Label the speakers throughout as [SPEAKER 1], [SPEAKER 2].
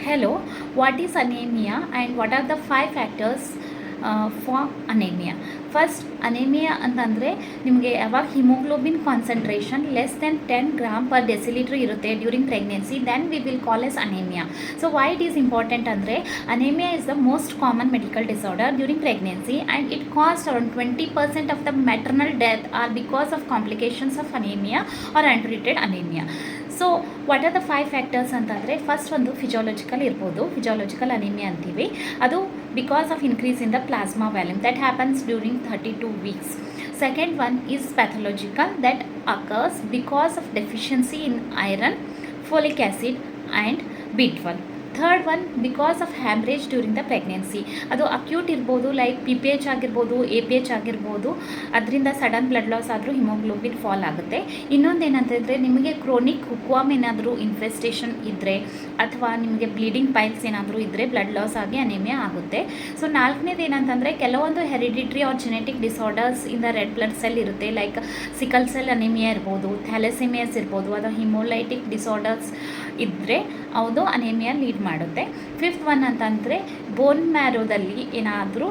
[SPEAKER 1] Hello, what is anemia and what are the 5 factors for anemia? First anaemia ಅಂತಂದರೆ ನಿಮಗೆ ಯಾವಾಗ haemoglobin concentration less than 10 gram per decilitre ಇರುತ್ತೆ during pregnancy, then we will call as anaemia. So why it is important ಅಂದರೆ anaemia is the most common medical disorder during pregnancy and it cost around 20% of the maternal death or because of complications of anaemia or untreated anaemia. So what are the 5 factors ಅಂತಂದರೆ first ಒಂದು physiological ಇರ್ಬೋದು, physiological anaemia ಅಂತೀವಿ. ಅದು because of increase in the plasma volume that happens during 32 weeks. Second one is pathological that occurs because of deficiency in iron, folic acid and B12. Third one because of haemorrhage during the pregnancy. ಅದು acute ಇರ್ಬೋದು, like PPH ಆಗಿರ್ಬೋದು, APH ಆಗಿರ್ಬೋದು. ಅದರಿಂದ sudden blood loss ಆದರೂ haemoglobin fall ಆಗುತ್ತೆ. ಇನ್ನೊಂದು ಏನಂತಂದರೆ ನಿಮಗೆ ಕ್ರೋನಿಕ್ ಹುಕ್ವಾಮ್ ಏನಾದರೂ ಇನ್ಫೆಸ್ಟೇಷನ್ ಇದ್ದರೆ ಅಥವಾ ನಿಮಗೆ ಬ್ಲೀಡಿಂಗ್ ಪೈಲ್ಸ್ ಏನಾದರೂ ಇದ್ದರೆ ಬ್ಲಡ್ ಲಾಸ್ ಆಗಿ ಅನೇಮಿಯಾ ಆಗುತ್ತೆ. ಸೊ ನಾಲ್ಕನೇದು ಏನಂತಂದರೆ ಕೆಲವೊಂದು hereditary or genetic disorders in the red blood cell ಇರುತ್ತೆ, ಲೈಕ್ ಸಿಕಲ್ ಸೆಲ್ ಅನೇಮಿಯಾ ಇರ್ಬೋದು, ಥ್ಯಾಲಸೆಮಿಯಾಸ್ ಇರ್ಬೋದು, ಅಥವಾ ಹಿಮೋಲೈಟಿಕ್ ಡಿಸಾರ್ಡರ್ಸ್ ಇದ್ದರೆ ಅದು ಅನೇಮಿಯಾ ಲೀಡ್ ಮಾಡುತ್ತೆ. ಫಿಫ್ತ್ ಒನ್ ಅಂತಂದರೆ ಬೋನ್ ಮ್ಯಾರೋದಲ್ಲಿ ಏನಾದರೂ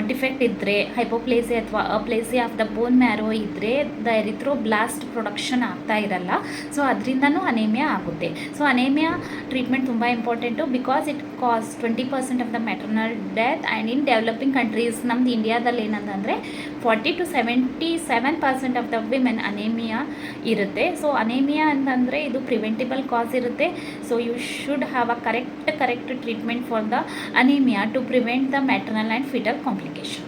[SPEAKER 1] ಡಿಫೆಕ್ಟ್ ಇದ್ದರೆ, ಹೈಪೋಪ್ಲೇಸಿಯಾ ಅಥವಾ aplasia of the bone marrow ಇದ್ದರೆ ದ ಎರಿಥ್ರೋಬ್ಲಾಸ್ಟ್ ಪ್ರೊಡಕ್ಷನ್ ಆಗ್ತಾ ಇರಲ್ಲ. ಸೊ ಅದರಿಂದನೂ ಅನೇಮಿಯಾ ಆಗುತ್ತೆ. ಸೊ ಅನೇಮಿಯಾ ಟ್ರೀಟ್ಮೆಂಟ್ ತುಂಬ important because it cos 20% of the maternal death. And in developing countries ನಮ್ದು ಇಂಡಿಯಾದಲ್ಲಿ ಏನಂತಂದರೆ 40 to 77% of the women anaemia ಇರುತ್ತೆ. ಸೊ ಅನೇಮಿಯಾ ಅಂತಂದರೆ ಇದು ಪ್ರಿವೆಂಟಿಬಲ್ ಕಾಸ್ ಇರುತ್ತೆ. So you should have a correct treatment for the anemia to prevent the maternal and fetal complication.